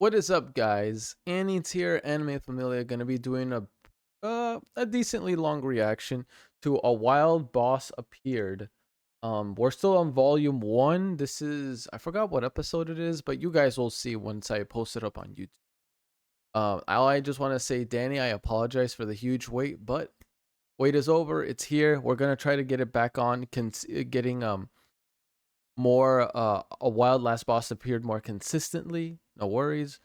What is up, guys? Annie's here, Anime Familia, gonna be doing a decently long reaction to A Wild Boss Appeared. We're still on volume 1. This is, I forgot what episode it is, but you guys will see once I post it up on YouTube. I just want to say, Danny, I apologize for the huge wait, but wait is over. It's here. We're gonna try to get it back on, getting more A Wild Last Boss Appeared more consistently. No worries.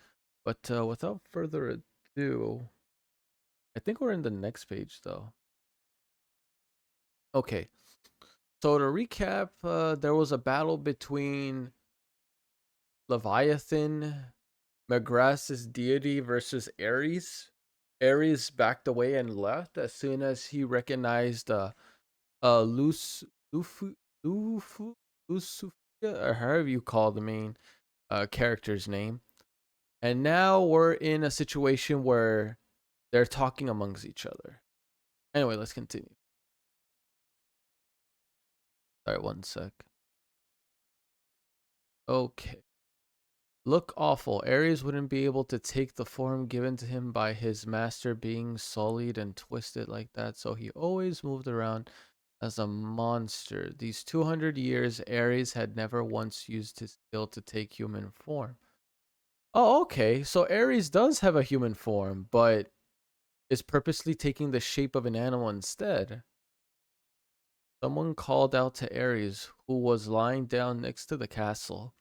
But without further ado, I think we're in the next page though. Okay. So to recap, there was a battle between Leviathan, McGrath's deity, versus Ares. Ares backed away and left as soon as he recognized Lufu, Lufu, Lufu, or however you call the main character's name. And now we're in a situation where they're talking amongst each other. Anyway, let's continue. All right, one sec. Okay. Look awful. Ares wouldn't be able to take the form given to him by his master being sullied and twisted like that, so he always moved around as a monster. These 200 years, Ares had never once used his skill to take human form. Oh, okay. So Ares does have a human form, but is purposely taking the shape of an animal instead. Someone called out to Ares, who was lying down next to the castle.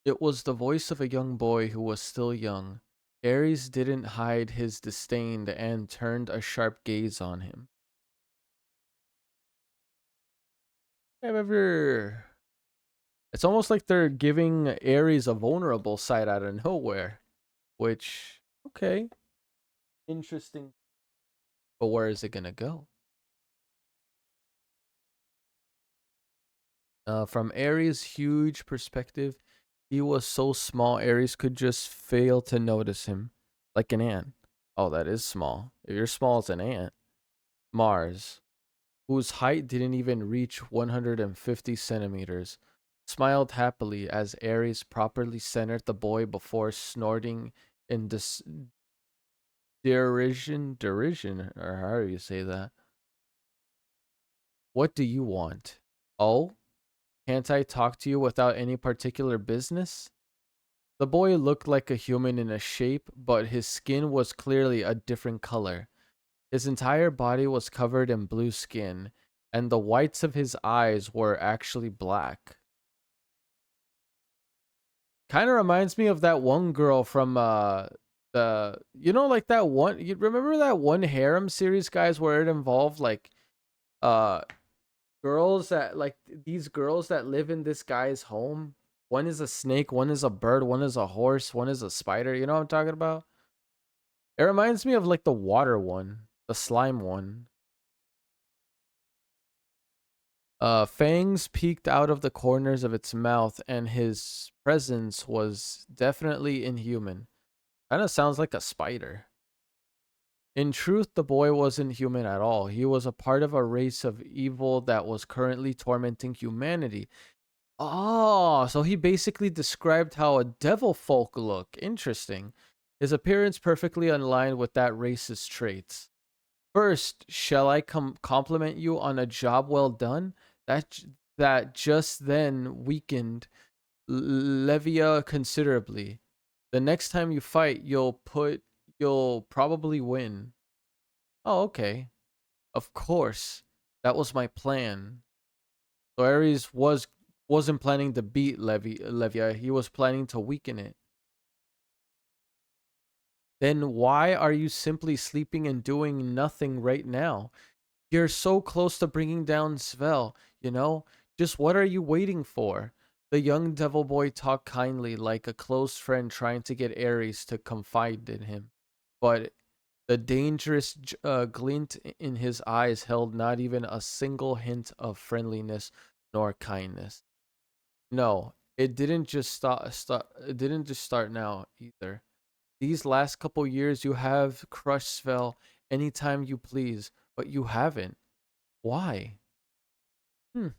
It was the voice of a young boy who was still young. Ares didn't hide his disdain and turned a sharp gaze on him. I've ever... It's almost like they're giving Ares a vulnerable side out of nowhere. Which, okay. Interesting. But where is it gonna go? From Ares' huge perspective, he was so small Ares could just fail to notice him. Like an ant. Oh, that is small. If you're small as an ant. Mars, whose height didn't even reach 150 centimeters, smiled happily as Ares properly centered the boy before snorting in derision, or however you say that. What do you want? Oh? Can't I talk to you without any particular business? The boy looked like a human in a shape, but his skin was clearly a different color. His entire body was covered in blue skin, and the whites of his eyes were actually black. Kind of reminds me of that one girl from like that one, you remember that one harem series, guys, where it involved like uh girls that like these girls that live in this guy's home. One is a snake, one is a bird, one is a horse, one is a spider. You know what I'm talking about? It reminds me of like the water one, the slime one. Fangs peeked out of the corners of its mouth, and his presence was definitely inhuman. Kind of sounds like a spider. In truth, the boy wasn't human at all. He was a part of a race of evil that was currently tormenting humanity. Oh, so he basically described how a devil folk look. Interesting. His appearance perfectly aligned with that race's traits. First, shall I compliment you on a job well done? That that just then weakened Levia considerably. The next time you fight, you'll probably win. Oh, okay. Of course. That was my plan. So Ares wasn't planning to beat Levia. He was planning to weaken it. Then why are you simply sleeping and doing nothing right now? You're so close to bringing down Svel, you know? Just what are you waiting for? The young devil boy talked kindly, like a close friend trying to get Ares to confide in him. But the dangerous glint in his eyes held not even a single hint of friendliness nor kindness. No, it didn't just it didn't just start now either. These last couple years you have crushed Svel anytime you please, but you haven't. Why? Hmm.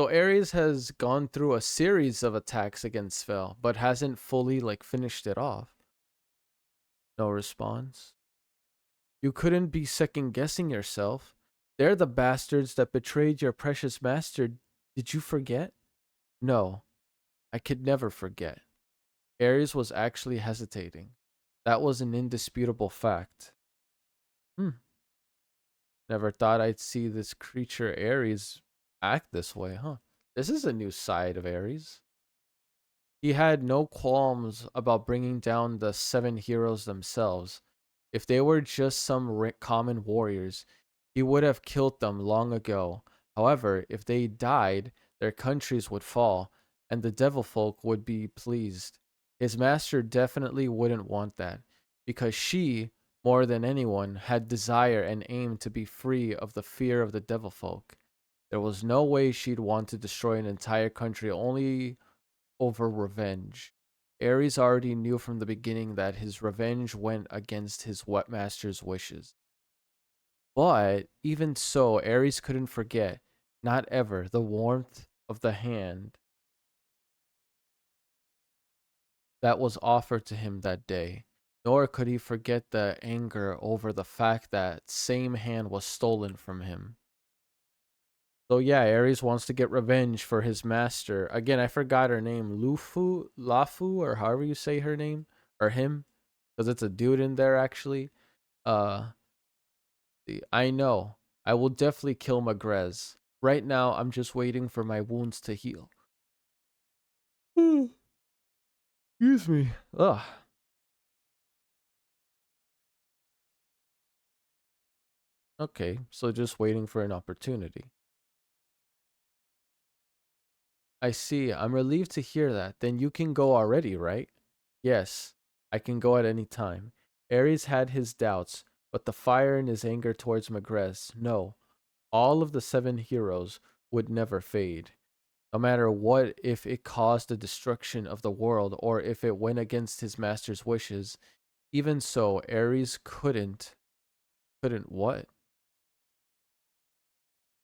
So Aries has gone through a series of attacks against Fel, but hasn't fully like finished it off. No response. You couldn't be second guessing yourself. They're the bastards that betrayed your precious master. Did you forget? No, I could never forget. Aries was actually hesitating. That was an indisputable fact. Hmm. Never thought I'd see this creature Aries act this way, huh? This is a new side of Aries. He had no qualms about bringing down the seven heroes themselves. If they were just some common warriors, he would have killed them long ago. However, if they died, their countries would fall, and the devil folk would be pleased. His master definitely wouldn't want that, because she, more than anyone, had desire and aim to be free of the fear of the devil folk. There was no way she'd want to destroy an entire country only over revenge. Ares already knew from the beginning that his revenge went against his wetmaster's wishes. But even so, Ares couldn't forget, not ever, the warmth of the hand that was offered to him that day. Nor could he forget the anger over the fact that same hand was stolen from him. So yeah, Ares wants to get revenge for his master. Again, I forgot her name. Lafu, or however you say her name, or him, because it's a dude in there actually. Uh, I know. I will definitely kill Magrez. Right now, I'm just waiting for my wounds to heal. Excuse me. Ugh. Okay, so just waiting for an opportunity. I see. I'm relieved to hear that. Then you can go already, right? Yes, I can go at any time. Ares had his doubts, but the fire in his anger towards Magrez, no, all of the seven heroes would never fade. No matter what, if it caused the destruction of the world or if it went against his master's wishes, even so, Ares couldn't what?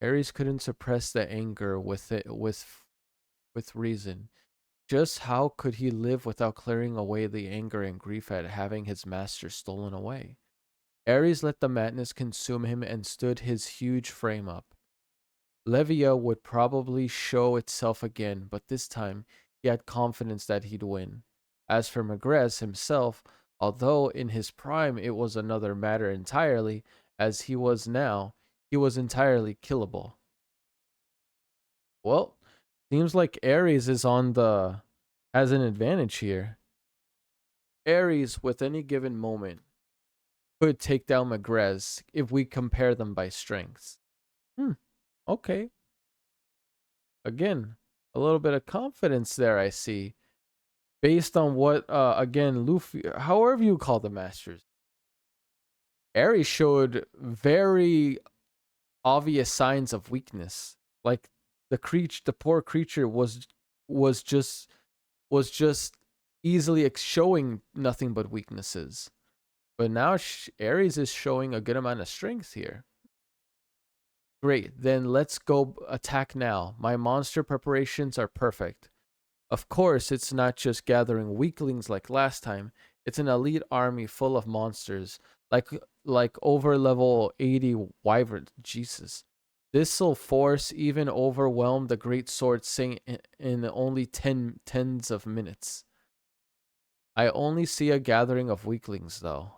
Ares couldn't suppress the anger with reason. Just how could he live without clearing away the anger and grief at having his master stolen away? Ares let the madness consume him and stood his huge frame up. Levia would probably show itself again, but this time he had confidence that he'd win. As for Magrez himself, although in his prime it was another matter entirely, as he was now, he was entirely killable. Well, seems like Ares is on the has an advantage here. Ares, with any given moment, could take down Magrez if we compare them by strengths. Hmm. Okay. Again, a little bit of confidence there, I see. Based on what, again, Luffy, however you call the masters, Ares showed very obvious signs of weakness. Like the poor creature was just was just easily showing nothing but weaknesses. But now Ares is showing a good amount of strength here. Great, then let's go attack now. My monster preparations are perfect. Of course, it's not just gathering weaklings like last time. It's an elite army full of monsters, like over level 80 wyvern. Jesus. This'll force even overwhelm the great sword saint in only tens of minutes. I only see a gathering of weaklings though.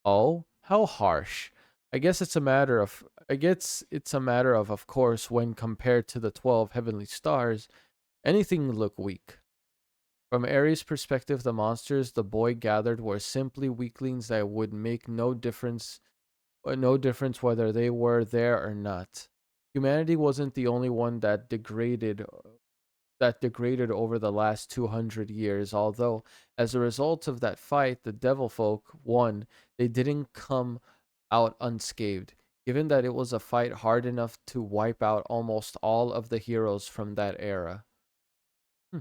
Oh, how harsh. I guess it's a matter of course, when compared to the 12 heavenly stars, anything look weak. From Ares' perspective, the monsters the boy gathered were simply weaklings that would make no difference whether they were there or not. Humanity wasn't the only one that degraded over the last 200 years, although as a result of that fight, the devil folk won. They didn't come out unscathed, given that it was a fight hard enough to wipe out almost all of the heroes from that era. Hmm.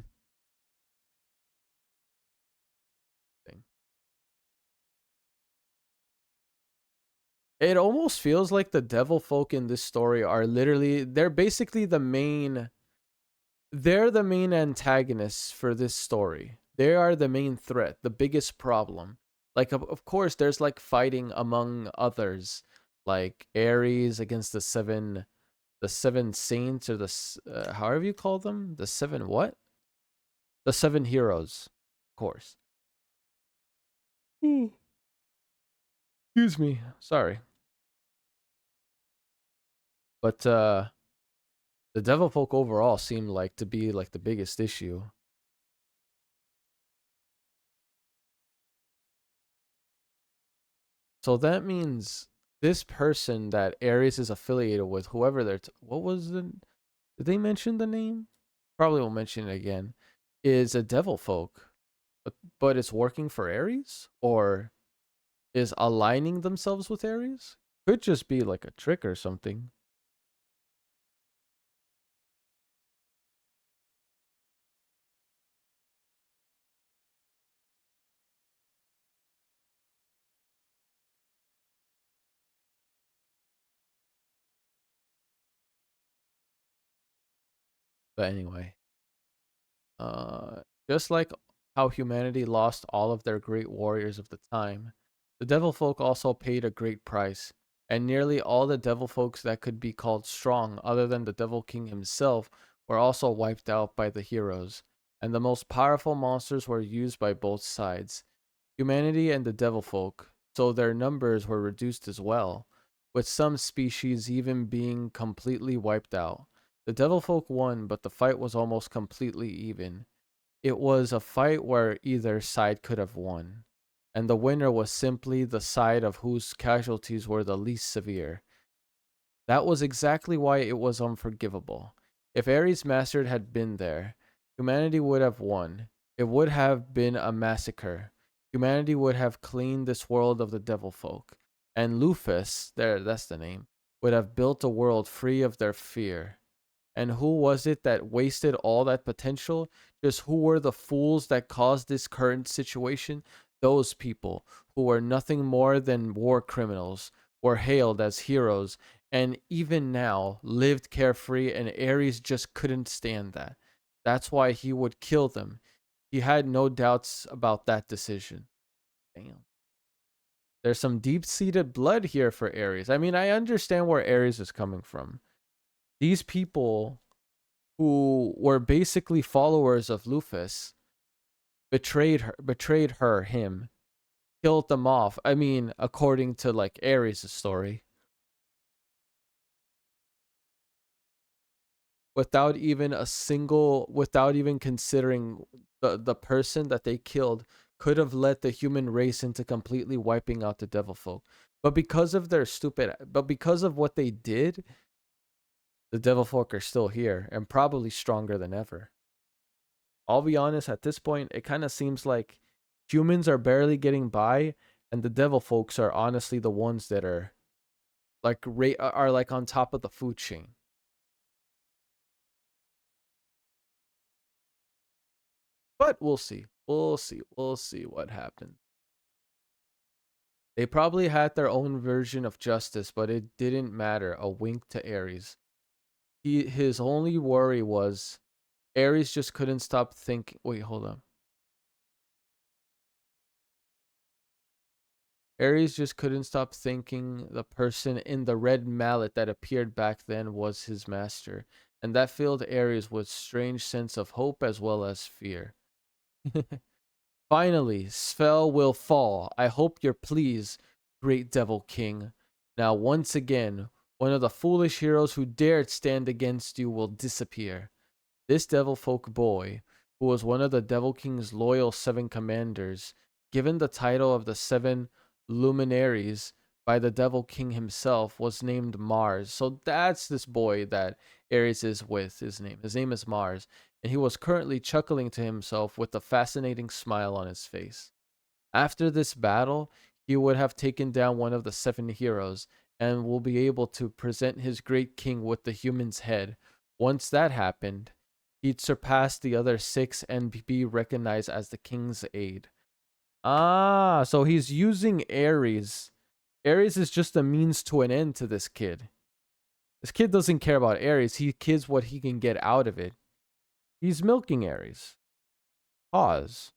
It almost feels like the devil folk in this story are they're basically the main they're the main antagonists for this story. They are the main threat, the biggest problem. Like, of course, there's like fighting among others, like Ares against the seven saints, or however you call them, the seven what? The seven heroes, of course. Excuse me, sorry, but the devil folk overall seem like to be like the biggest issue. So that means this person that Ares is affiliated with, whoever what was the, did they mention the name? Probably won't mention it again. Is a devil folk, but it's working for Ares, or is aligning themselves with Ares? Could just be like a trick or something. But anyway, Uh, just like how humanity lost all of their great warriors of the time, the devil folk also paid a great price, and nearly all the devil folks that could be called strong, other than the Devil King himself, were also wiped out by the heroes, and the most powerful monsters were used by both sides, humanity and the devil folk, so their numbers were reduced as well, with some species even being completely wiped out. The devil folk won, but the fight was almost completely even. It was a fight where either side could have won, and the winner was simply the side of whose casualties were the least severe. That was exactly why it was unforgivable. If Ares Master had been there, humanity would have won. It would have been a massacre. Humanity would have cleaned this world of the devil folk, and LUFAS, that's the name, would have built a world free of their fear. And who was it that wasted all that potential? Just who were the fools that caused this current situation? Those people who were nothing more than war criminals, were hailed as heroes, and even now lived carefree, and Ares just couldn't stand that. That's why he would kill them. He had no doubts about that decision. Damn. There's some deep seated blood here for Ares. I mean, I understand where Ares is coming from. These people who were basically followers of LUFAS him, killed them off. I mean, according to like Ares' story, without even considering the person that they killed could have led the human race into completely wiping out the devil folk. But because of what they did, the devil folk are still here and probably stronger than ever. I'll be honest, at this point, it kind of seems like humans are barely getting by, and the devil folks are honestly the ones that are like on top of the food chain. But we'll see. We'll see. We'll see what happens. They probably had their own version of justice, but it didn't matter. A wink to Ares. His only worry was Ares just couldn't stop thinking. Wait, hold on. Ares just couldn't stop thinking the person in the red mallet that appeared back then was his master, and that filled Ares with strange sense of hope as well as fear. Finally, spell will fall. I hope you're pleased, great devil king. Now once again, one of the foolish heroes who dared stand against you will disappear. This devil folk boy, who was one of the Devil King's loyal seven commanders, given the title of the seven luminaries by the Devil King himself, was named Mars. So that's this boy that Ares is with. His name is Mars, and he was currently chuckling to himself with a fascinating smile on his face. After this battle, he would have taken down one of the seven heroes and will be able to present his great king with the human's head. Once that happened, he'd surpass the other six and be recognized as the king's aide. Ah, so he's using Ares. Ares is just a means to an end to this kid. This kid doesn't care about Ares. He cares what he can get out of it. He's milking Ares. Pause.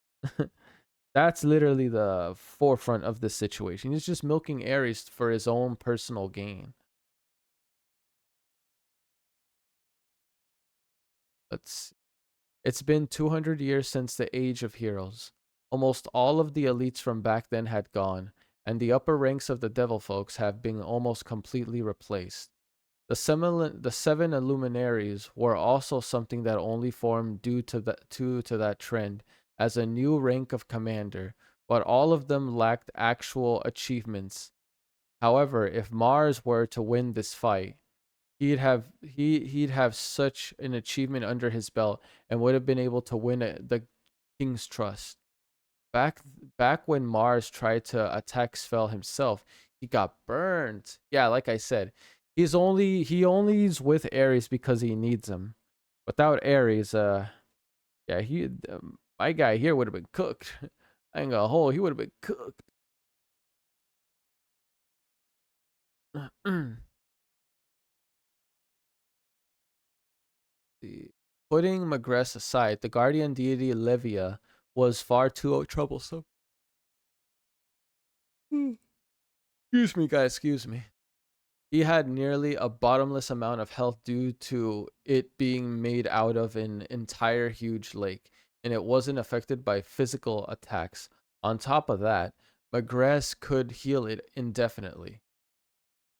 That's literally the forefront of this situation. He's just milking Ares for his own personal gain. Let's It's been 200 years since the Age of Heroes. Almost all of the elites from back then had gone, and the upper ranks of the devil folks have been almost completely replaced. The seven Illuminaries were also something that only formed due to that trend as a new rank of commander, but all of them lacked actual achievements. However, if Mars were to win this fight, he'd have such an achievement under his belt and would have been able to win the king's trust. Back back when Mars tried to attack Svel himself, he got burned. Yeah, like I said, he only is with Ares because he needs him. Without Ares, yeah, my guy here would have been cooked. I ain't gonna hold, he would have been cooked. Putting Magress aside, the guardian deity Levia was far too troublesome. Excuse me, guys, excuse me. He had nearly a bottomless amount of health due to it being made out of an entire huge lake, and it wasn't affected by physical attacks. On top of that, Magress could heal it indefinitely.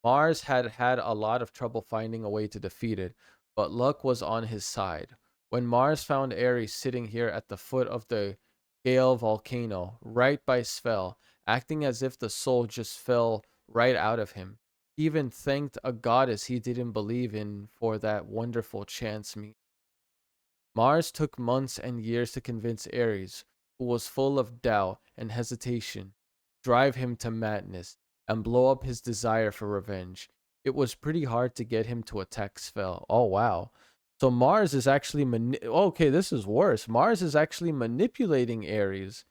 Mars had had a lot of trouble finding a way to defeat it, but luck was on his side. When Mars found Ares sitting here at the foot of the Gale volcano, right by Svel, acting as if the soul just fell right out of him, he even thanked a goddess he didn't believe in for that wonderful chance meet. Mars took months and years to convince Ares, who was full of doubt and hesitation, drive him to madness, and blow up his desire for revenge. It was pretty hard to get him to attack Svel. Oh, wow. So Mars is actually okay, this is worse. Mars is actually manipulating Ares.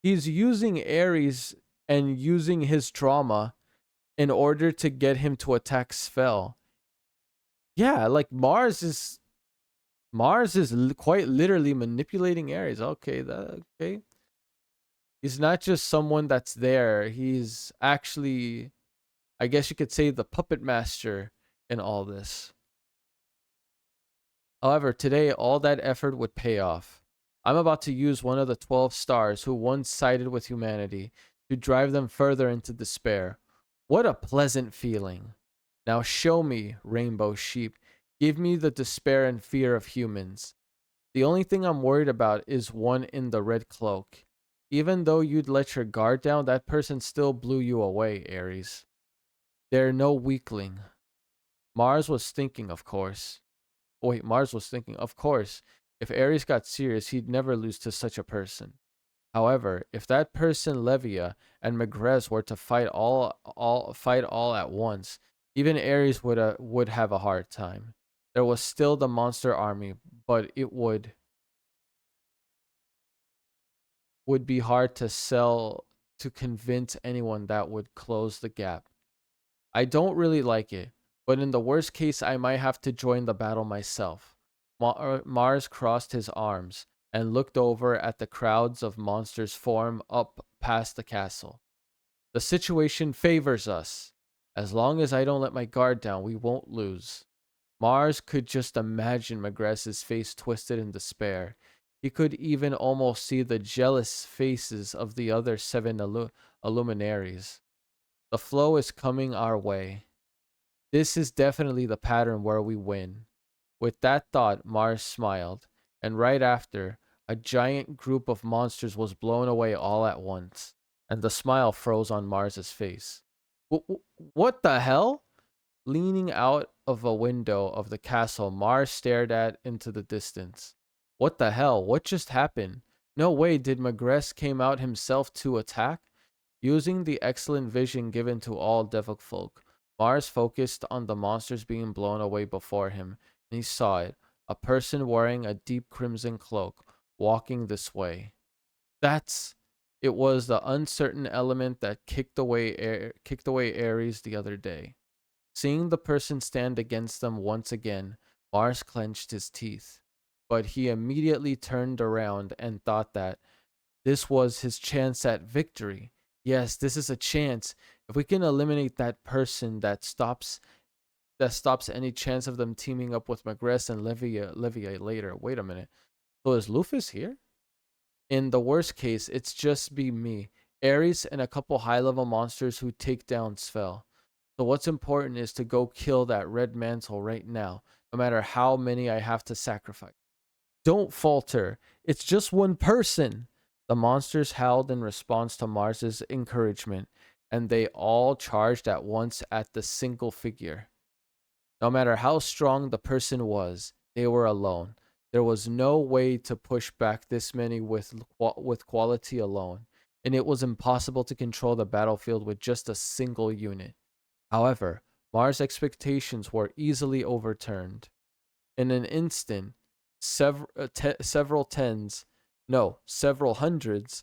He's using Ares and using his trauma in order to get him to attack Svel. Yeah, like quite literally manipulating Ares. Okay, okay. He's not just someone that's there. He's actually, I guess you could say, the puppet master in all this. However, today all that effort would pay off. I'm about to use one of the 12 stars who once sided with humanity to drive them further into despair. What a pleasant feeling. Now show me, rainbow sheep. Give me the despair and fear of humans. The only thing I'm worried about is one in the red cloak. Even though you'd let your guard down, that person still blew you away, Ares. They're no weakling. Mars was thinking, of course. Wait, Mars was thinking, of course. If Ares got serious, he'd never lose to such a person. However, if that person Levia and Magrez were to fight all at once, even Ares would have a hard time. There was still the monster army, but it would be hard to sell to convince anyone that would close the gap. I don't really like it, but in the worst case, I might have to join the battle myself. Mars crossed his arms and looked over at the crowds of monsters form up past the castle. The situation favors us. As long as I don't let my guard down, we won't lose. Mars could just imagine Magress's face twisted in despair. He could even almost see the jealous faces of the other seven Illuminaries. The flow is coming our way. This is definitely the pattern where we win. With that thought, Mars smiled, and right after, a giant group of monsters was blown away all at once, and the smile froze on Mars's face. What the hell? Leaning out of a window of the castle, Mars stared at into the distance. What the hell? What just happened? No way did Magress came out himself to attack? Using the excellent vision given to all devil folk, Mars focused on the monsters being blown away before him, and he saw it. A person wearing a deep crimson cloak, walking this way. That's it was the uncertain element that kicked away Ares the other day. Seeing the person stand against them once again, Mars clenched his teeth. but he immediately turned around and thought that this was his chance at victory. Yes, this is a chance. If we can eliminate that person that stops any chance of them teaming up with Magress and Livia later. Wait a minute. So is Lufus here? In the worst case, it's just be me, Aries, and a couple high-level monsters who take down Svel. So what's important is to go kill that red mantle right now, no matter how many I have to sacrifice. Don't falter. It's just one person. The monsters howled in response to Mars's encouragement, and they all charged at once at the single figure. No matter how strong the person was, they were alone. There was no way to push back this many with quality alone, and it was impossible to control the battlefield with just a single unit. However, Mars' expectations were easily overturned. In an instant, several tens, no, several hundreds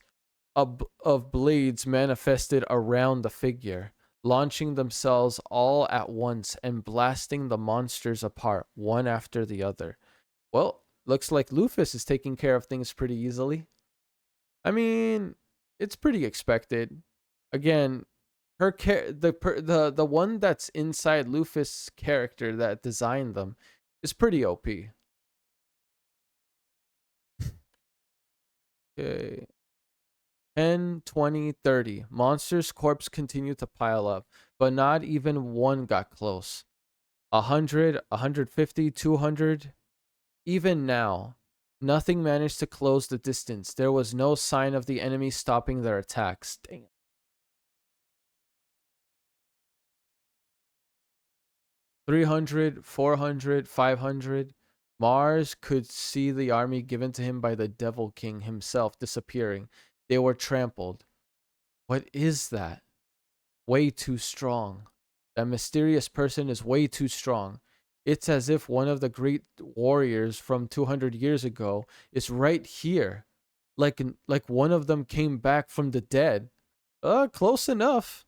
of blades manifested around the figure, launching themselves all at once and blasting the monsters apart one after the other. Well, looks like Lufus is taking care of things pretty easily. I mean, it's pretty expected. Again, the one that's inside Lufus' character that designed them is pretty OP. Okay. 10, 20, 30. Monsters' corpse continued to pile up, but not even one got close. 100, 150, 200. Even now, nothing managed to close the distance. There was no sign of the enemy stopping their attacks. Dang. 300, 400, 500. Mars could see the army given to him by the Devil King himself disappearing. They were trampled. What is that? Way too strong. That mysterious person is way too strong. It's as if one of the great warriors from 200 years ago is right here. Like one of them came back from the dead. Close enough.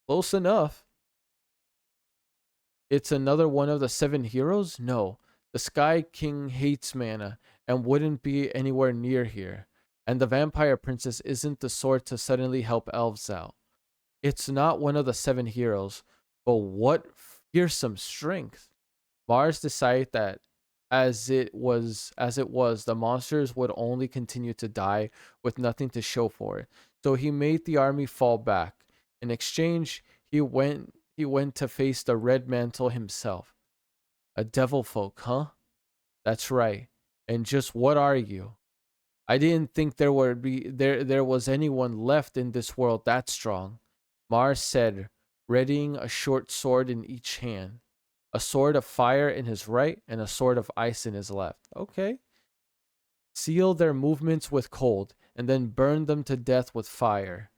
Close enough. It's another one of the 7 heroes? No. The Sky King hates mana and wouldn't be anywhere near here. And the Vampire Princess isn't the sort to suddenly help elves out. It's not one of the 7 heroes, but what fearsome strength. Mars decided that as it was, the monsters would only continue to die with nothing to show for it. So he made the army fall back. In exchange, he went to face the Red Mantle himself. A devil folk, huh? That's right. And just what are you? I didn't think there was anyone left in this world that strong. Mars said, readying a short sword in each hand, a sword of fire in his right and a sword of ice in his left. Okay. Seal their movements with cold and then burn them to death with fire.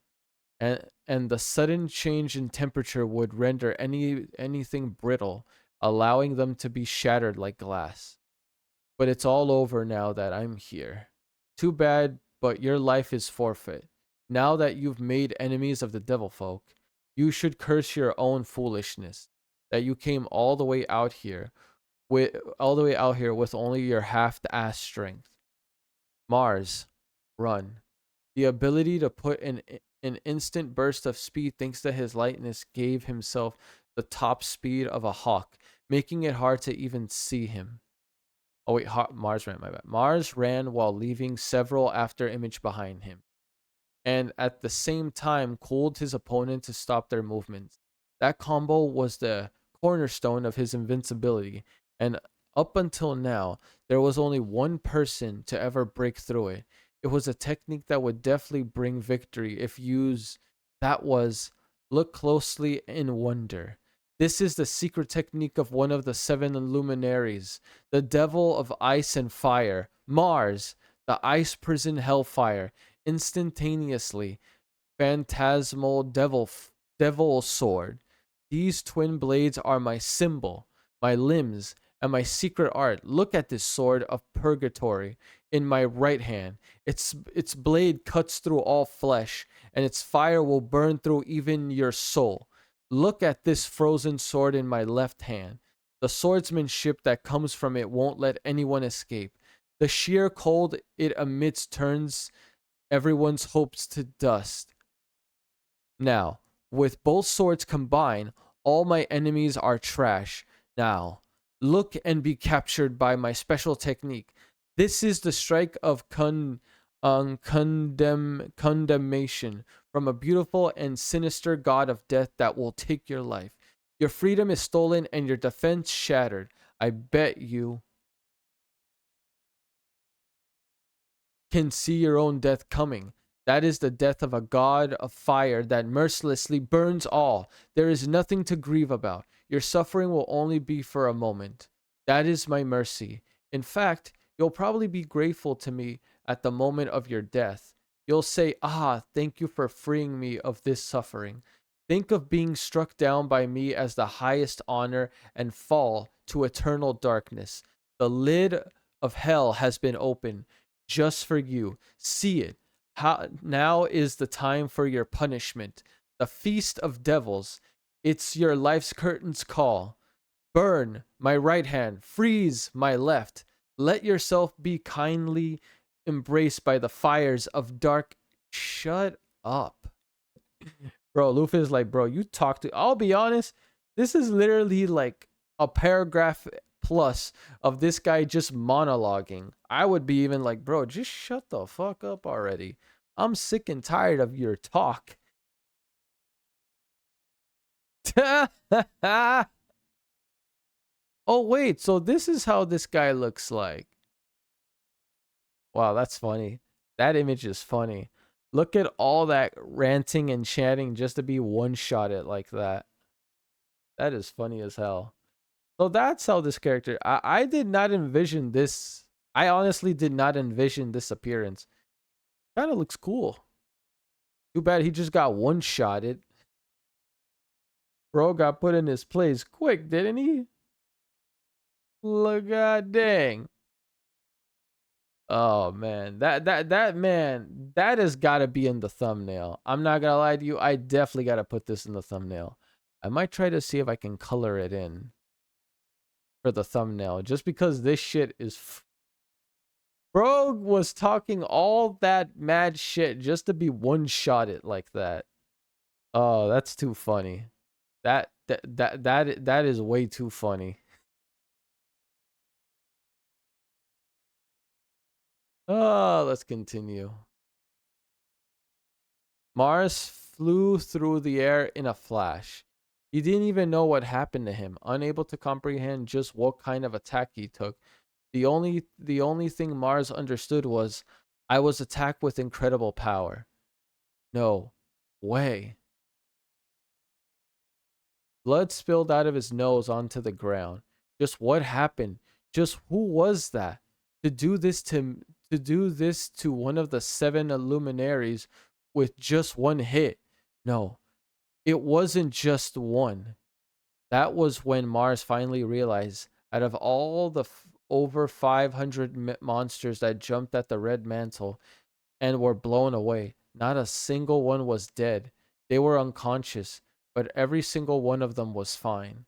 And the sudden change in temperature would render anything brittle, allowing them to be shattered like glass. But it's all over now that I'm here. Too bad, but your life is forfeit. Now that you've made enemies of the devil folk, you should curse your own foolishness. That you came all the way out here with only your half-assed strength. Mars, run. The ability to put an instant burst of speed thanks to his lightness gave himself the top speed of a hawk, making it hard to even see him. Oh wait, Mars ran, my bad. Mars ran while leaving several after image behind him, and at the same time cooled his opponent to stop their movements. That combo was the cornerstone of his invincibility, and up until now, there was only one person to ever break through it. It was a technique that would definitely bring victory if used. That was look closely in wonder. This is the secret technique of one of the 7 luminaries, the devil of ice and fire, Mars, the ice prison hellfire, instantaneously phantasmal devil sword. These twin blades are my symbol, my limbs, and my secret art. Look at this sword of purgatory in my right hand. Its blade cuts through all flesh, and its fire will burn through even your soul. Look at this frozen sword in my left hand. The swordsmanship that comes from it won't let anyone escape. The sheer cold it emits turns everyone's hopes to dust. Now, with both swords combined, all my enemies are trash. Now, look and be captured by my special technique. This is the strike of condemnation from a beautiful and sinister god of death that will take your life. Your freedom is stolen and your defense shattered. I bet you can see your own death coming. That is the death of a god of fire that mercilessly burns all. There is nothing to grieve about. Your suffering will only be for a moment. That is my mercy. In fact, you'll probably be grateful to me at the moment of your death. You'll say, "Ah, thank you for freeing me of this suffering." Think of being struck down by me as the highest honor and fall to eternal darkness. The lid of hell has been opened just for you. See it. How now is the time for your punishment. The feast of devils. It's your life's curtain's call. Burn my right hand, freeze my left. Let yourself be kindly embraced by the fires of dark. Shut up. Bro, Luffy is like, bro, you talk to. I'll be honest, this is literally like a paragraph plus of this guy just monologuing. I would be even like, bro, just shut the fuck up already. I'm sick and tired of your talk. Oh, wait, so this is how this guy looks like. Wow, that's funny. That image is funny. Look at all that ranting and chanting just to be one-shotted like that. That is funny as hell. So that's how this character. I did not envision this. I honestly did not envision this appearance. Kind of looks cool. Too bad he just got one-shotted. Bro got put in his place quick, didn't he? Look, god dang. Oh man, that man, that has got to be in the thumbnail. I'm not gonna lie to you, I definitely got to put this in the thumbnail. I might try to see if I can color it in for the thumbnail, just because this shit is. Bro was talking all that mad shit just to be one-shotted like that. Oh, that's too funny. That is way too funny. Oh, let's continue. Mars flew through the air in a flash. He didn't even know what happened to him, unable to comprehend just what kind of attack he took. The only thing Mars understood was, I was attacked with incredible power. No way. Blood spilled out of his nose onto the ground. Just what happened? Just who was that? To do this to one of the seven luminaries with just one hit. No, it wasn't just one. That was when Mars finally realized, out of all the over 500 monsters that jumped at the red mantle and were blown away, not a single one was dead. They were unconscious, but every single one of them was fine.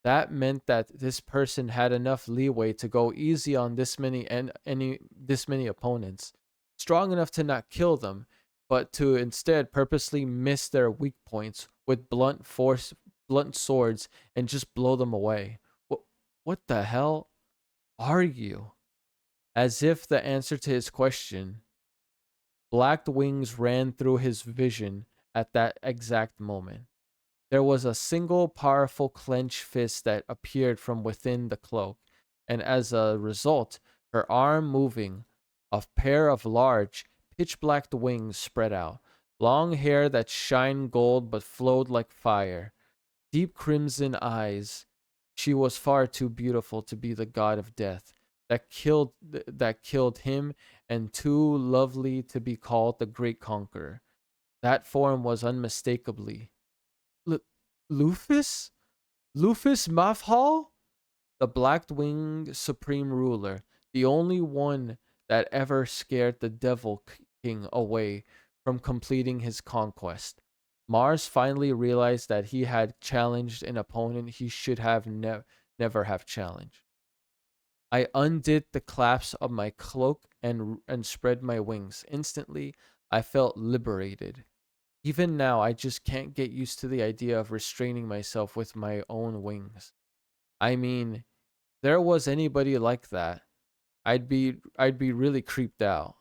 That meant that this person had enough leeway to go easy on this many opponents, strong enough to not kill them, but to instead purposely miss their weak points with blunt swords and just blow them away. What the hell are you? As if the answer to his question, black wings ran through his vision at that exact moment. There was a single powerful clenched fist that appeared from within the cloak, and as a result, her arm moving, a pair of large, pitch black wings spread out, long hair that shined gold but flowed like fire, deep crimson eyes. She was far too beautiful to be the god of death that killed him, and too lovely to be called the great conqueror. That form was unmistakably L- Lufus? Lufus Mafhal? The Black Winged Supreme Ruler, the only one that ever scared the Devil King away from completing his conquest. Mars finally realized that he had challenged an opponent he should have never have challenged. I undid the clasp of my cloak and spread my wings. Instantly, I felt liberated. Even now, I just can't get used to the idea of restraining myself with my own wings. I mean, there was anybody like that, I'd be really creeped out.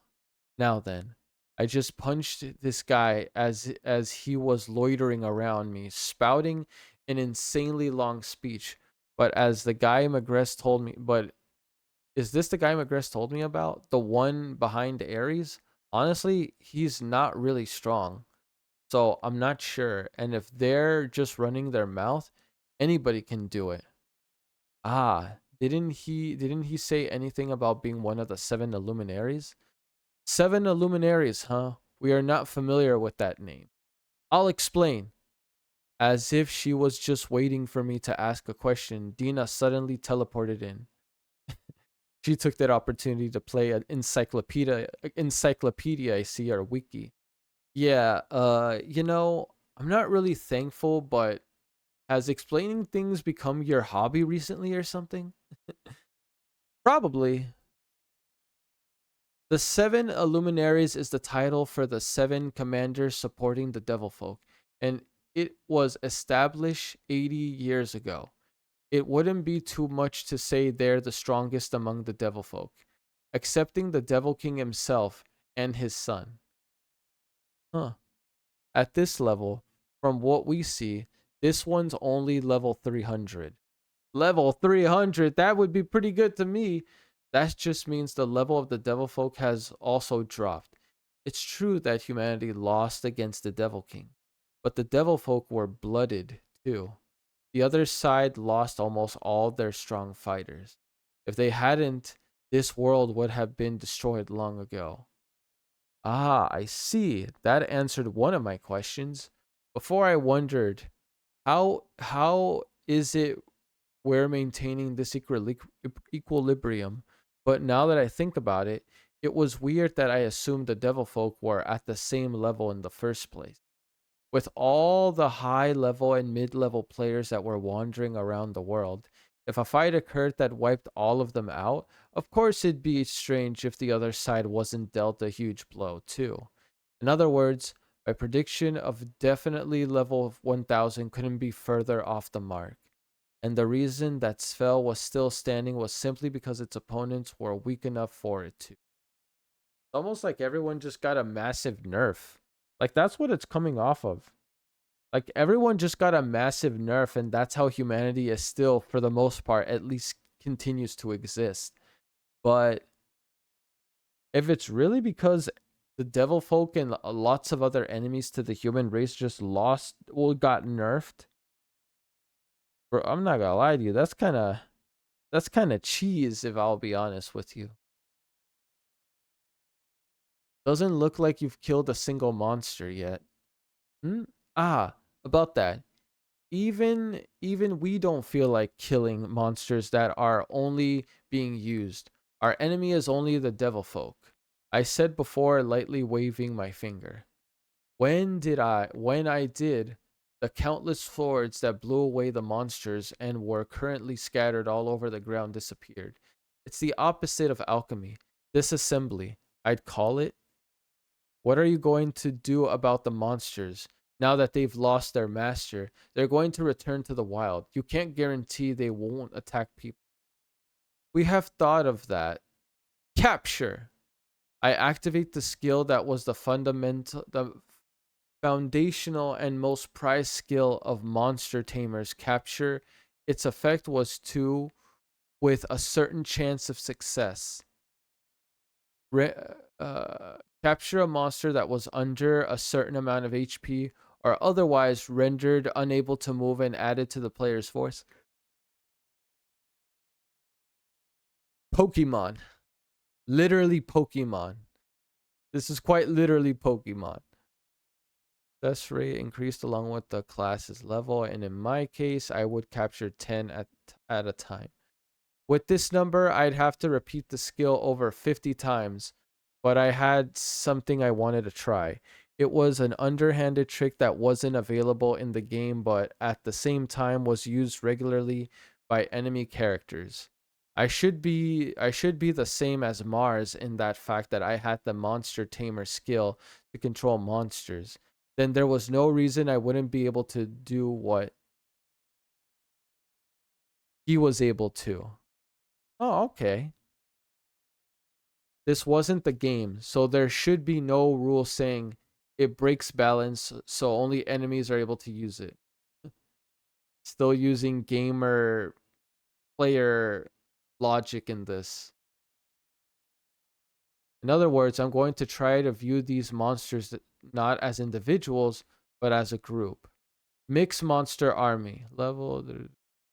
Now then, I just punched this guy as he was loitering around me, spouting an insanely long speech. But as the guy Magress told me, but is this the guy Magress told me about? The one behind ARIES? Honestly, he's not really strong. So I'm not sure. And if they're just running their mouth, anybody can do it. Ah, didn't he say anything about being one of the seven Illuminaries? Seven Illuminaries, huh? We are not familiar with that name. I'll explain. As if she was just waiting for me to ask a question, Dina suddenly teleported in. She took that opportunity to play an encyclopedia I see, or wiki. Yeah, I'm not really thankful, but has explaining things become your hobby recently or something? Probably. The Seven Illuminaries is the title for the seven commanders supporting the Devil Folk, and it was established 80 years ago. It wouldn't be too much to say they're the strongest among the Devil Folk, excepting the Devil King himself and his son. Huh. At this level, from what we see, this one's only level 300. Level 300, that would be pretty good to me. That just means the level of the devil folk has also dropped. It's true that humanity lost against the Devil King, but the devil folk were blooded too. The other side lost almost all their strong fighters. If they hadn't, this world would have been destroyed long ago. Ah, I see. That answered one of my questions. Before I wondered, how is it we're maintaining this equilibrium? But now that I think about it, it was weird that I assumed the devil folk were at the same level in the first place. With all the high level and mid level players that were wandering around the world, if a fight occurred that wiped all of them out, of course it'd be strange if the other side wasn't dealt a huge blow too. In other words, my prediction of definitely level 1000 couldn't be further off the mark. And the reason that Svel was still standing was simply because its opponents were weak enough for it to. It's almost like everyone just got a massive nerf. Like, that's what it's coming off of. Like, everyone just got a massive nerf, and that's how humanity is still, for the most part, at least continues to exist. But if it's really because the devil folk and lots of other enemies to the human race just lost, well, got nerfed, bro, I'm not gonna lie to you, that's kind of cheese, if I'll be honest with you. Doesn't look like you've killed a single monster yet. Hmm? Ah, about that. Even we don't feel like killing monsters that are only being used. Our enemy is only the devil folk. I said before, lightly waving my finger. When I did, the countless swords that blew away the monsters and were currently scattered all over the ground disappeared. It's the opposite of alchemy. Disassembly, I'd call it. What are you going to do about the monsters? Now that they've lost their master, they're going to return to the wild. You can't guarantee they won't attack people. We have thought of that. Capture. I activate the skill that was the foundational and most prized skill of monster tamers. Capture. Its effect was to, with a certain chance of success, re- capture a monster that was under a certain amount of HP or otherwise rendered unable to move and added to the player's force. Pokemon. Literally Pokemon. This is quite literally Pokemon. Success rate increased along with the class's level, and in my case, I would capture 10 at a time. With this number, I'd have to repeat the skill over 50 times, but I had something I wanted to try. It was an underhanded trick that wasn't available in the game, but at the same time was used regularly by enemy characters. I should be the same as Mars in that fact that I had the monster tamer skill to control monsters. Then there was no reason I wouldn't be able to do what he was able to. Oh, okay. This wasn't the game, so there should be no rule saying it breaks balance, so only enemies are able to use it. Still using gamer player logic in this. In other words, I'm going to try to view these monsters not as individuals, but as a group. Mixed monster army. Level.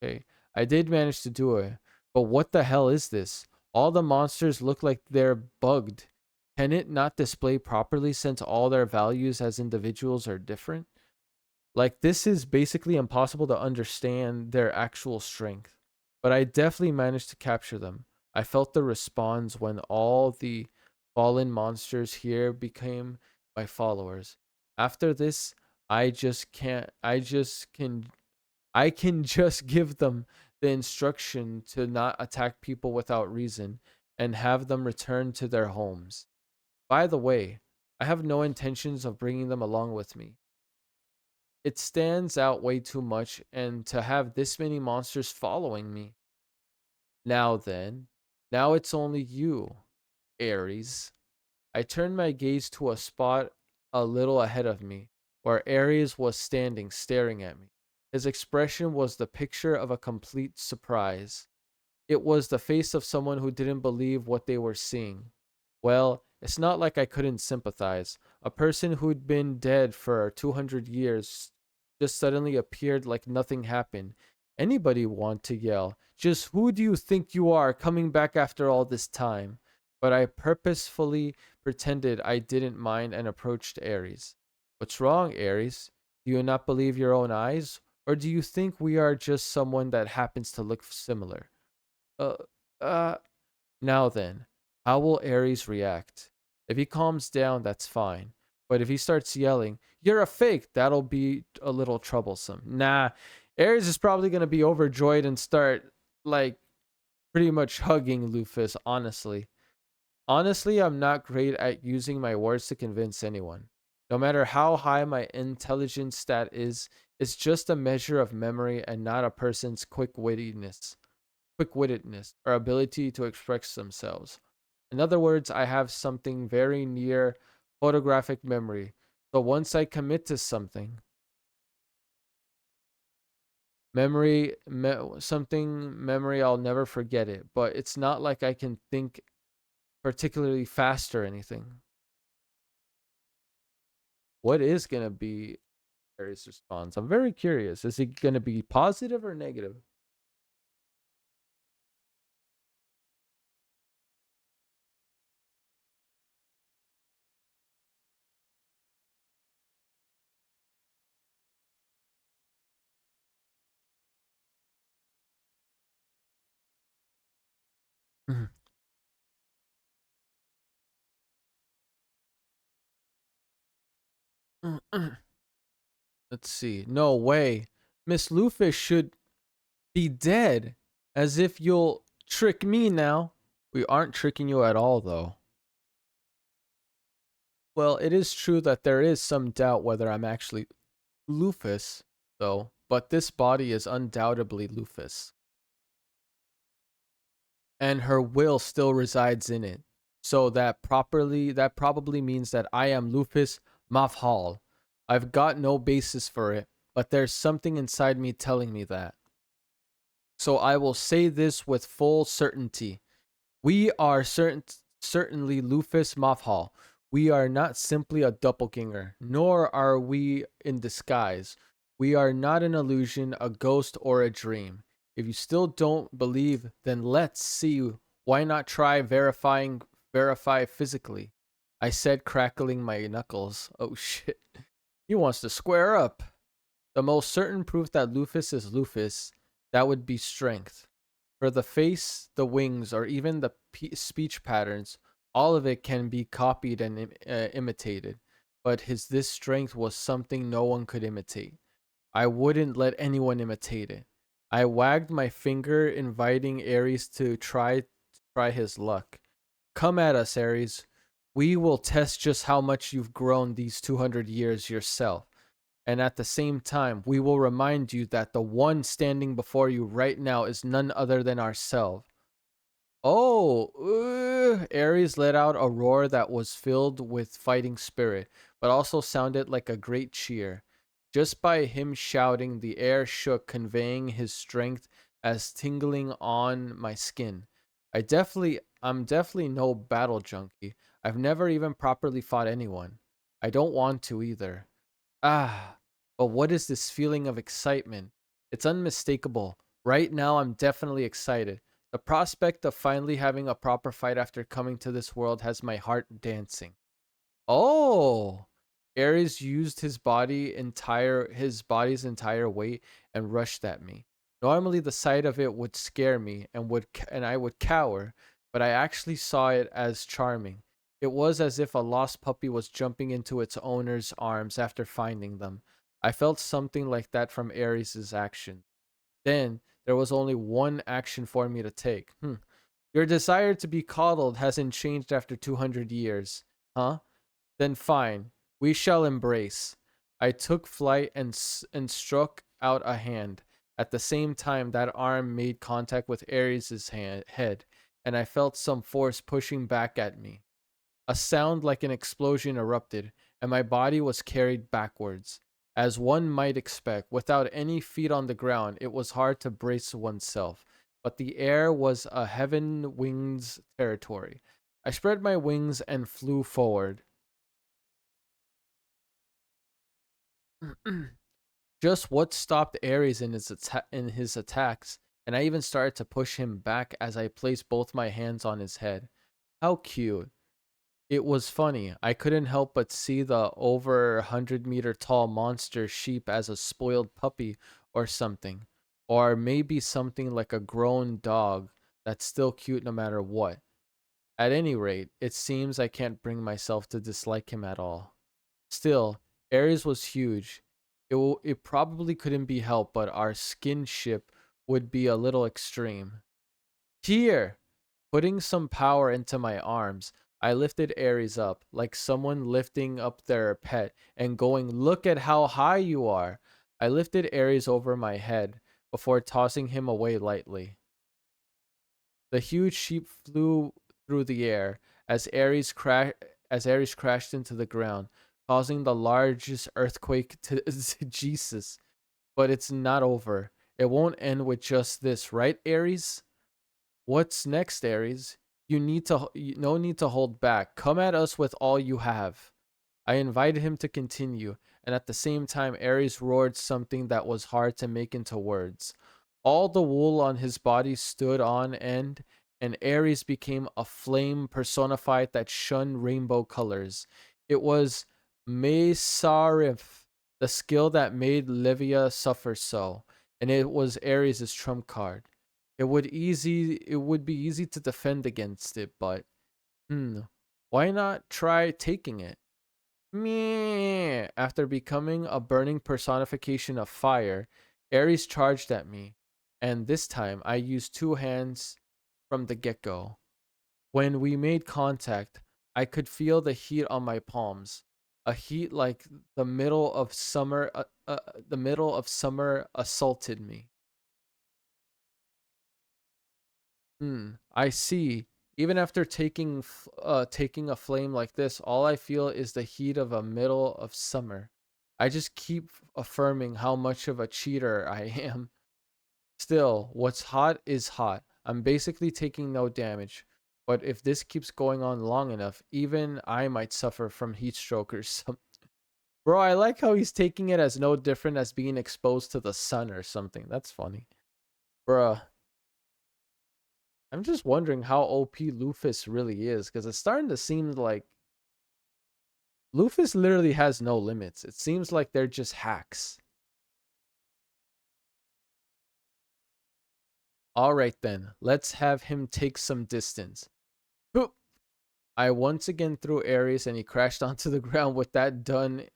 Okay. I did manage to do it. But what the hell is this? All the monsters look like they're bugged. Can it not display properly since all their values as individuals are different? Like, this is basically impossible to understand their actual strength. But I definitely managed to capture them. I felt the response when all the fallen monsters here became my followers. After this, I can just give them the instruction to not attack people without reason and have them return to their homes. By the way, I have no intentions of bringing them along with me. It stands out way too much, and to have this many monsters following me. Now then, now it's only you, Aries. I turned my gaze to a spot a little ahead of me, where Aries was standing staring at me. His expression was the picture of a complete surprise. It was the face of someone who didn't believe what they were seeing. Well, it's not like I couldn't sympathize. A person who'd been dead for 200 years just suddenly appeared like nothing happened. Anybody want to yell, just who do you think you are coming back after all this time? But I purposefully pretended I didn't mind and approached Ares. What's wrong, Ares? Do you not believe your own eyes? Or do you think we are just someone that happens to look similar? Uh, uh, now then, how will Ares react? If he calms down, that's fine. But if he starts yelling, "You're a fake," that'll be a little troublesome. Nah, Ares is probably going to be overjoyed and start, like, pretty much hugging LUFAS, honestly. Honestly, I'm not great at using my words to convince anyone. No matter how high my intelligence stat is, it's just a measure of memory and not a person's quick-wittedness or ability to express themselves. In other words, I have something very near photographic memory. So once I commit to something, something memory, I'll never forget it. But it's not like I can think particularly fast or anything. What is gonna be Harry's response? I'm very curious. Is he gonna be positive or negative? Let's see. No way. Miss Lufish should be dead. As if you'll trick me now. We aren't tricking you at all, though. Well, it is true that there is some doubt whether I'm actually Lufus, though, but this body is undoubtedly Lufus. And her will still resides in it. So that probably means that I am Lufus Mafhal. I've got no basis for it, but there's something inside me telling me that. So I will say this with full certainty. We are certainly Lufus Mafhal. We are not simply a doppelganger, nor are we in disguise. We are not an illusion, a ghost, or a dream. If you still don't believe, then let's see. Why not try verify physically? I said, crackling my knuckles. Oh shit. He wants to square up. The most certain proof that Lufus is Lufus, that would be strength. For the face, the wings, or even the speech patterns, all of it can be copied and imitated. But this strength was something no one could imitate. I wouldn't let anyone imitate it. I wagged my finger, inviting Aries to try his luck. Come at us, Aries. We will test just how much you've grown these 200 years yourself. And at the same time, we will remind you that the one standing before you right now is none other than ourselves. Oh, Ares let out a roar that was filled with fighting spirit, but also sounded like a great cheer. Just by him shouting, the air shook, conveying his strength as tingling on my skin. I'm definitely no battle junkie. I've never even properly fought anyone. I don't want to either. Ah, but what is this feeling of excitement? It's unmistakable. Right now, I'm definitely excited. The prospect of finally having a proper fight after coming to this world has my heart dancing. Oh, Ares used his body's entire weight and rushed at me. Normally the sight of it would scare me and I would cower, but I actually saw it as charming. It was as if a lost puppy was jumping into its owner's arms after finding them. I felt something like that from Ares's action. Then there was only one action for me to take. Your desire to be coddled hasn't changed after 200 years. Huh? Then fine, we shall embrace. I took flight and struck out a hand. At the same time, that arm made contact with Ares' head, and I felt some force pushing back at me. A sound like an explosion erupted, and my body was carried backwards. As one might expect, without any feet on the ground, it was hard to brace oneself, but the air was a heaven wings territory. I spread my wings and flew forward. Just what stopped Ares in his attacks, and I even started to push him back as I placed both my hands on his head. How cute. It was funny. I couldn't help but see the over 100-meter tall monster sheep as a spoiled puppy or something. Or maybe something like a grown dog that's still cute no matter what. At any rate, it seems I can't bring myself to dislike him at all. Still, Ares was huge. It probably couldn't be helped, but our skinship would be a little extreme. Here! Putting some power into my arms, I lifted Ares up, like someone lifting up their pet and going, "Look at how high you are." I lifted Ares over my head before tossing him away lightly. The huge sheep flew through the air as Ares crashed into the ground, causing the largest earthquake to Jesus. But it's not over. It won't end with just this, right, Ares? What's next, Ares? No need to hold back. Come at us with all you have. I invited him to continue, and at the same time, Ares roared something that was hard to make into words. All the wool on his body stood on end, and Ares became a flame personified that shunned rainbow colors. It was Mesarif, the skill that made Livia suffer so, and it was Ares' trump card. It would be easy to defend against it, but why not try taking it? Meh. After becoming a burning personification of fire, Ares charged at me, and this time I used two hands from the get-go. When we made contact, I could feel the heat on my palms, a heat like the middle of summer assaulted me. I see. Even after taking a flame like this, all I feel is the heat of a middle of summer. I just keep affirming how much of a cheater I am. Still, what's hot is hot. I'm basically taking no damage. But if this keeps going on long enough, even I might suffer from heat stroke or something. Bro, I like how he's taking it as no different as being exposed to the sun or something. That's funny. Bruh, I'm just wondering how OP Lufus really is, because it's starting to seem like Lufus literally has no limits. It seems like they're just hacks. Alright then, let's have him take some distance. Hoop! I once again threw Ares and he crashed onto the ground. With that done,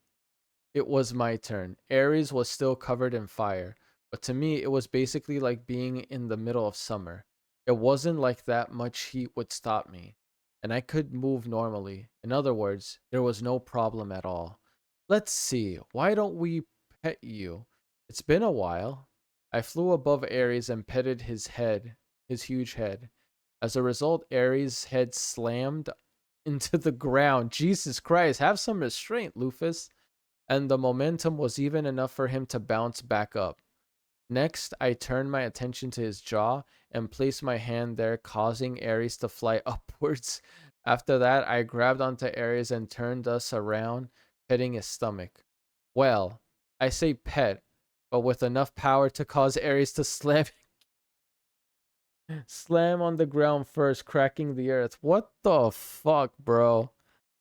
it was my turn. Ares was still covered in fire, But to me, it was basically like being in the middle of summer. It wasn't like that much heat would stop me, and I could move normally. In other words, there was no problem at all. Let's see, why don't we pet you? It's been a while. I flew above Aries and petted his head, his huge head. As a result, Aries' head slammed into the ground. Jesus Christ, have some restraint, Lufus. And the momentum was even enough for him to bounce back up. Next, I turned my attention to his jaw and placed my hand there, causing Aries to fly upwards. After that, I grabbed onto Aries and turned us around, petting his stomach. Well, I say pet, but with enough power to cause Aries to slam on the ground first, cracking the earth. What the fuck, bro?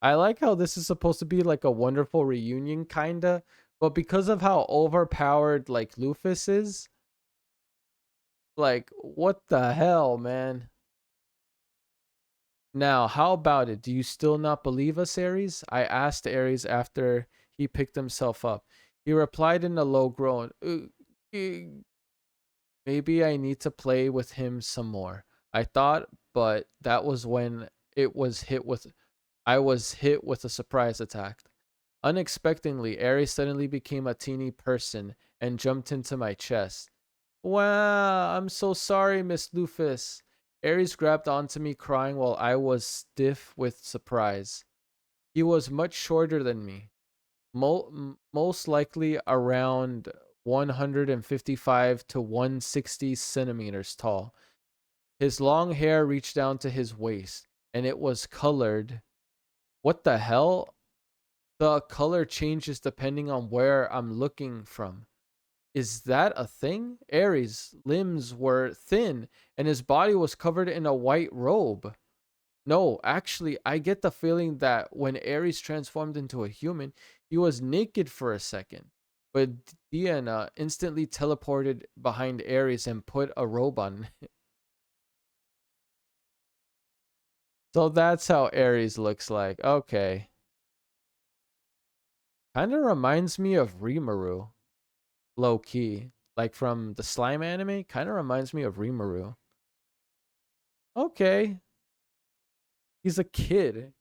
I like how this is supposed to be like a wonderful reunion, kinda, but because of how overpowered like Lufus is, like, what the hell, man? Now, how about it? Do you still not believe us, Aries? I asked Aries after he picked himself up. He replied in a low groan. Maybe I need to play with him some more. I thought, but that was when it was hit with I was hit with a surprise attack. Unexpectedly, Aries suddenly became a teeny person and jumped into my chest. Wow, I'm so sorry, Miss Lufus. Aries grabbed onto me crying while I was stiff with surprise. He was much shorter than me, most likely around 155 to 160 centimeters tall. His long hair reached down to his waist, and it was colored. What the hell? The color changes depending on where I'm looking from. Is that a thing? Ares' limbs were thin, and his body was covered in a white robe. No, actually, I get the feeling that when Ares transformed into a human, he was naked for a second. But Diana instantly teleported behind Ares and put a robe on. So that's how Ares looks like. Okay. Kind of reminds me of Rimuru, low key. Like from the slime anime, kind of reminds me of Rimuru. Okay. He's a kid.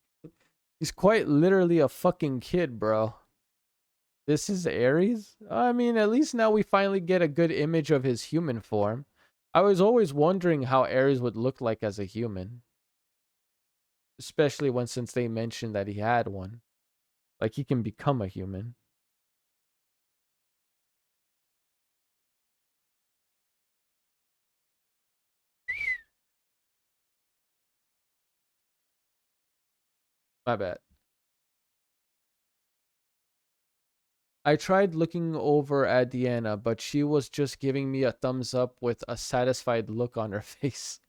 He's quite literally a fucking kid, bro. This is Ares? I mean, at least now we finally get a good image of his human form. I was always wondering how Ares would look like as a human, especially when since they mentioned that he had one. Like he can become a human. My bad. I tried looking over at Deanna, but she was just giving me a thumbs up with a satisfied look on her face.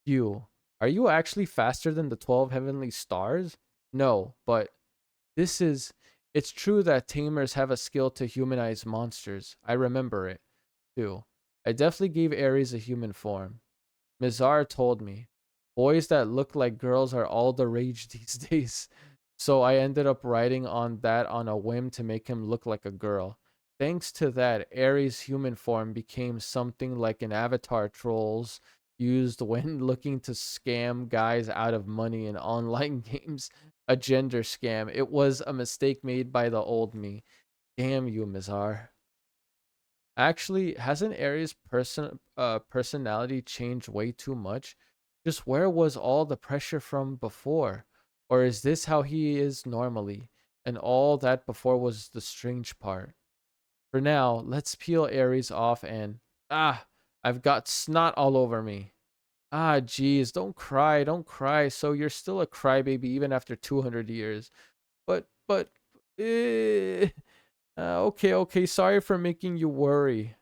You, are you actually faster than the 12 heavenly stars? No, but this is. It's true that tamers have a skill to humanize monsters. I remember it, too. I definitely gave Ares a human form. Mizar told me. Boys that look like girls are all the rage these days. So I ended up writing on that on a whim to make him look like a girl. Thanks to that, Ares' human form became something like an avatar trolls used when looking to scam guys out of money in online games. A gender scam. It was a mistake made by the old me. Damn you, Mizar. Actually, hasn't Aries' personality changed way too much? Just where was all the pressure from before? Or is this how he is normally? And all that before was the strange part. For now, let's peel Aries off and I've got snot all over me. Geez, don't cry. So you're still a crybaby even after 200 years. But, eh, okay. Sorry for making you worry.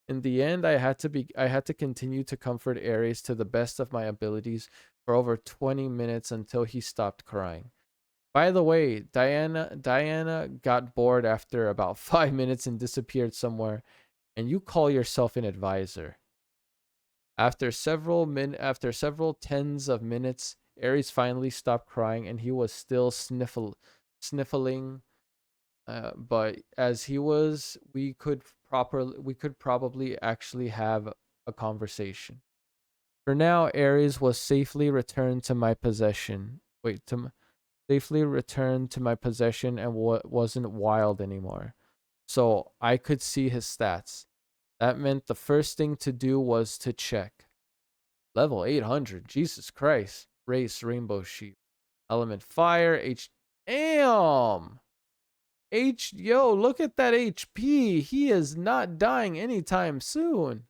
In the end, I had to continue to comfort Aries to the best of my abilities for over 20 minutes until he stopped crying. By the way, Diana got bored after about 5 minutes and disappeared somewhere, and you call yourself an advisor. After several tens of minutes, Aries finally stopped crying and he was still sniffling But as he was, we could probably actually have a conversation. For now, Aries was safely returned to my possession. Safely returned to my possession and wasn't wild anymore. So I could see his stats. That meant the first thing to do was to check. Level 800. Jesus Christ. Race Rainbow Sheep. Element Fire. Damn. Yo, look at that HP. He is not dying anytime soon.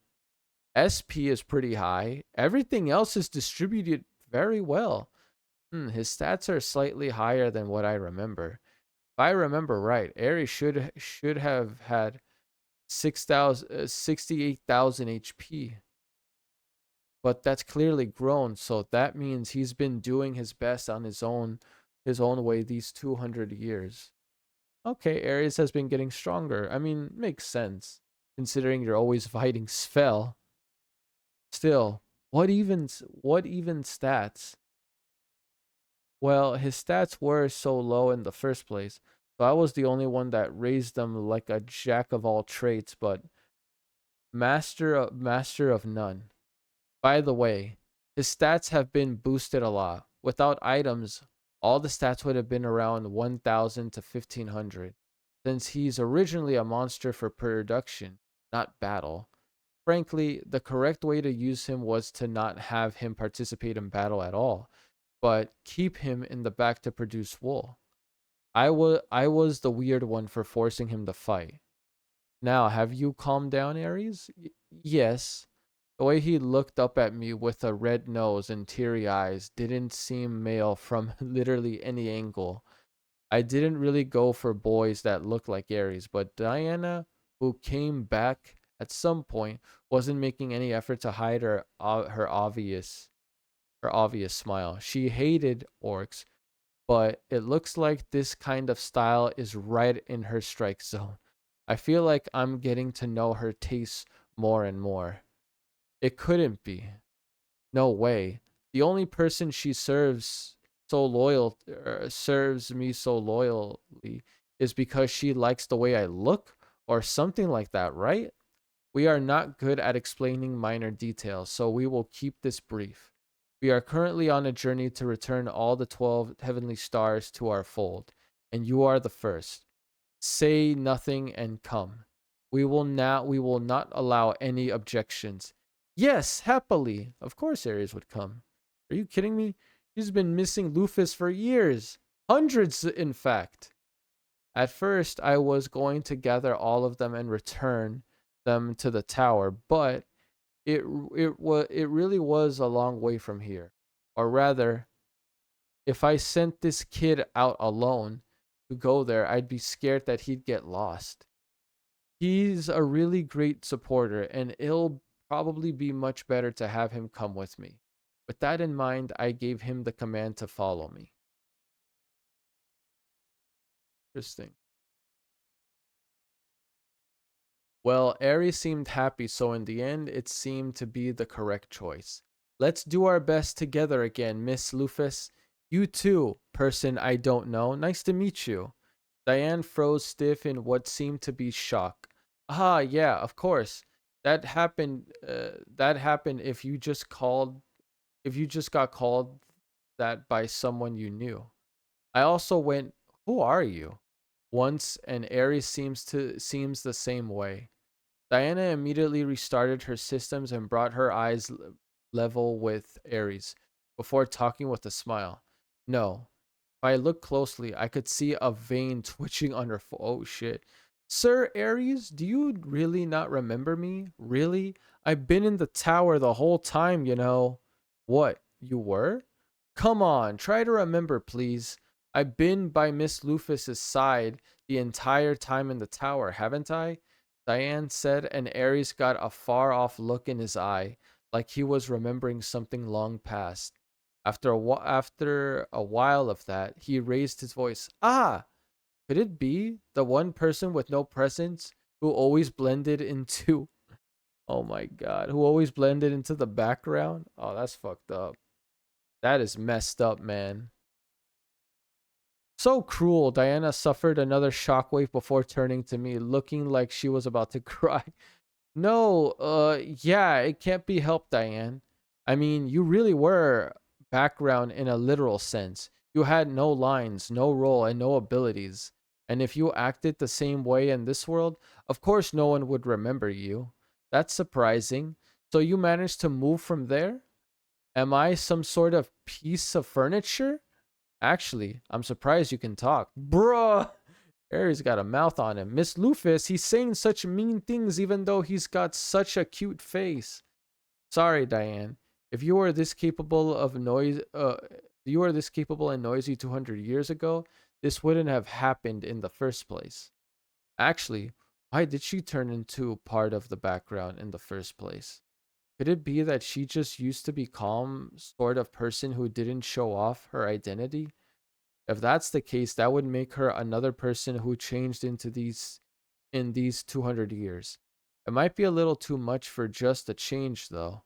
SP is pretty high. Everything else is distributed very well. His stats are slightly higher than what I remember. If I remember right, Ares should have had 68,000 HP. But that's clearly grown, so that means he's been doing his best on his own way these 200 years. Okay, Ares has been getting stronger. I mean, makes sense considering you're always fighting Svel. Still, what even stats? Well, his stats were so low in the first place, so I was the only one that raised them like a jack of all trades, but master of none. By the way, his stats have been boosted a lot. Without items, all the stats would have been around 1000 to 1500. Since he's originally a monster for production, not battle. Frankly, the correct way to use him was to not have him participate in battle at all, but keep him in the back to produce wool. I was the weird one for forcing him to fight. Now, have you calmed down, Ares? Yes. The way he looked up at me with a red nose and teary eyes didn't seem male from literally any angle. I didn't really go for boys that looked like Ares, but Diana, who came back at some point, wasn't making any effort to hide her obvious smile. She hated orcs, but it looks like this kind of style is right in her strike zone. I feel like I'm getting to know her tastes more and more. It couldn't be. No way. The only person she serves me so loyally is because she likes the way I look or something like that, right? We are not good at explaining minor details, so we will keep this brief. We are currently on a journey to return all the 12 heavenly stars to our fold, and you are the first. Say nothing and come. We will not allow any objections. Yes, happily. Of course Ares would come. Are you kidding me? He's been missing LUFAS for years. Hundreds, in fact. At first, I was going to gather all of them and return them to the tower, but it really was a long way from here. Or rather, if I sent this kid out alone to go there, I'd be scared that he'd get lost. He's a really great supporter, and it'll probably be much better to have him come with me. With that in mind, I gave him the command to follow me. Interesting. Well, Ares seemed happy, so in the end, it seemed to be the correct choice. Let's do our best together again, Miss Lufus. You too, person I don't know. Nice to meet you. Diane froze stiff in what seemed to be shock. Ah, yeah, of course. That happened. That happened if you just got called that by someone you knew. I also went, "Who are you?" Once, and Aries seems the same way. Diana immediately restarted her systems and brought her eyes level with Ares before talking with a smile. No, if I looked closely, I could see a vein twitching on her oh shit. Sir Ares, do you really not remember me? Really? I've been in the tower the whole time, you know. What? You were? Come on, try to remember, please. I've been by Miss Lufus's side the entire time in the tower, haven't I? Diane said, and Ares got a far off look in his eye, like he was remembering something long past. After a while of that, he raised his voice. Ah, could it be the one person with no presence who always blended into oh my god, who always blended into the background? Oh, that's fucked up. That is messed up, man. So cruel. Diana suffered another shockwave before turning to me, looking like she was about to cry. No, yeah, it can't be helped, Diane. I mean, you really were background in a literal sense. You had no lines, no role, and no abilities. And if you acted the same way in this world, of course no one would remember you. That's surprising. So you managed to move from there? Am I some sort of piece of furniture? Actually, I'm surprised you can talk. Bruh! Aries got a mouth on him. Miss Lufus, he's saying such mean things even though he's got such a cute face. Sorry, Diane. If you were this capable of noise, you were this capable and noisy 200 years ago, this wouldn't have happened in the first place. Actually, why did she turn into part of the background in the first place? Could it be that she just used to be calm sort of person who didn't show off her identity? If that's the case, that would make her another person who changed into these in these 200 years. It might be a little too much for just a change though.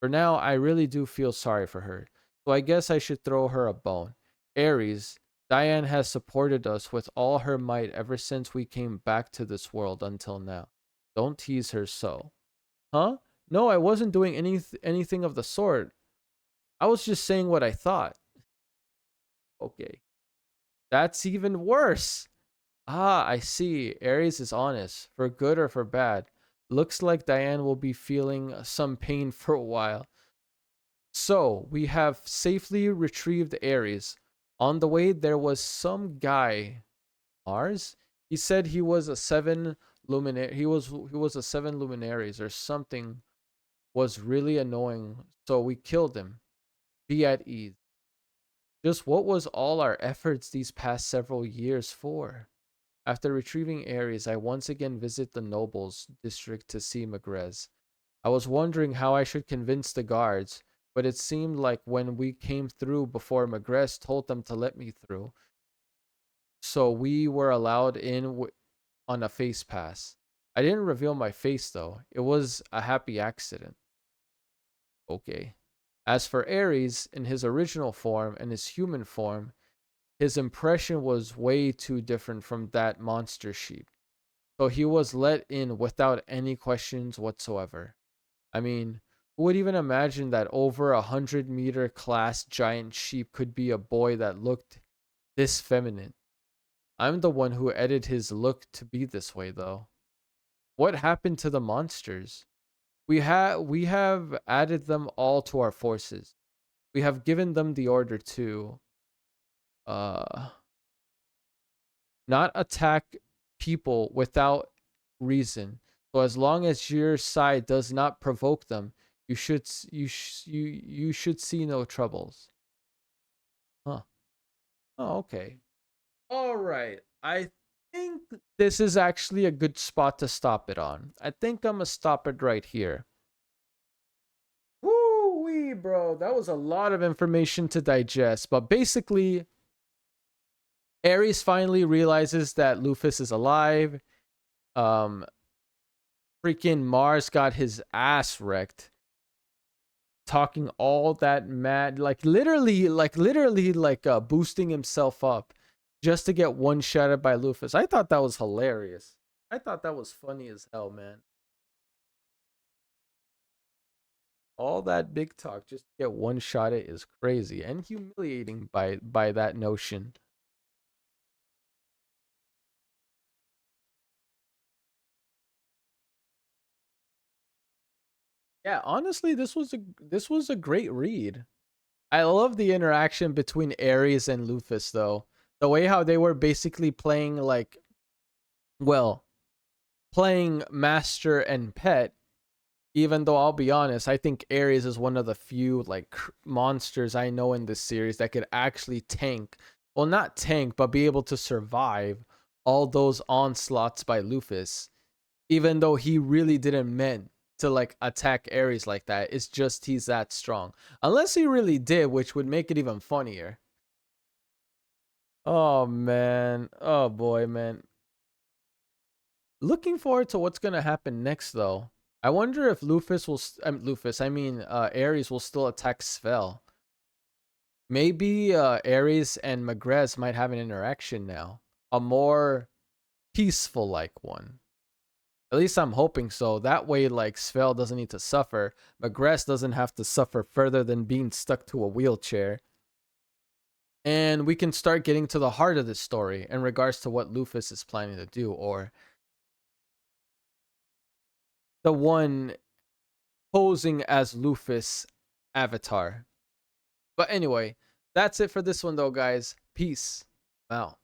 For now, I really do feel sorry for her. So I guess I should throw her a bone. Aries, Diane has supported us with all her might ever since we came back to this world until now. Don't tease her so. Huh? No, I wasn't doing anything of the sort. I was just saying what I thought. Okay. That's even worse. Ah, I see. Aries is honest, for good or for bad. Looks like Diane will be feeling some pain for a while. So, we have safely retrieved Aries. On the way, there was some guy, Mars? He said he was a seven luminary. He was a seven luminaries or something. Was really annoying. So we killed him. Be at ease. Just what was all our efforts these past several years for? After retrieving Aries, I once again visit the nobles district to see Magrez. I was wondering how I should convince the guards, but it seemed like when we came through before Magrez told them to let me through, so we were allowed in on a face pass. I didn't reveal my face though. It was a happy accident. Okay. As for Aries, in his original form and his human form, his impression was way too different from that monster sheep. So he was let in without any questions whatsoever. I mean, who would even imagine that over 100-meter class giant sheep could be a boy that looked this feminine? I'm the one who edited his look to be this way though. What happened to the monsters? We have added them all to our forces. We have given them the order to uh not attack people without reason. So as long as your side does not provoke them, you should see no troubles. Huh. Oh, okay. All right. I think this is actually a good spot to stop it on. I think I'm gonna stop it right here. Woo wee, bro. That was a lot of information to digest. But basically, Ares finally realizes that Lufus is alive. Um, Freaking Mars got his ass wrecked, talking all that mad, like boosting himself up just to get one shotted by Lufus. I thought that was hilarious. I thought that was funny as hell, man. All that big talk just to get one shot at is crazy and humiliating by that notion. Yeah, honestly, this was a great read. I love the interaction between Ares and Lufus though. The way how they were basically playing well, playing master and pet, even though I'll be honest, I think Ares is one of the few monsters I know in this series that could actually tank. Well, not tank, but be able to survive all those onslaughts by Lufus, even though he really didn't meant to attack Ares like that. It's just he's that strong. Unless he really did, which would make it even funnier. Oh man. Oh boy, man. Looking forward to what's gonna happen next, though. I wonder if Lufus will. Lufus. I mean, Ares will still attack Svel. Maybe Aries and Magrez might have an interaction now. A more peaceful like one. At least I'm hoping so. That way, like, Svel doesn't need to suffer. Magrez doesn't have to suffer further than being stuck to a wheelchair. And we can start getting to the heart of this story in regards to what LUFAS is planning to do, or the one posing as LUFAS avatar. But anyway, that's it for this one though, guys. Peace out.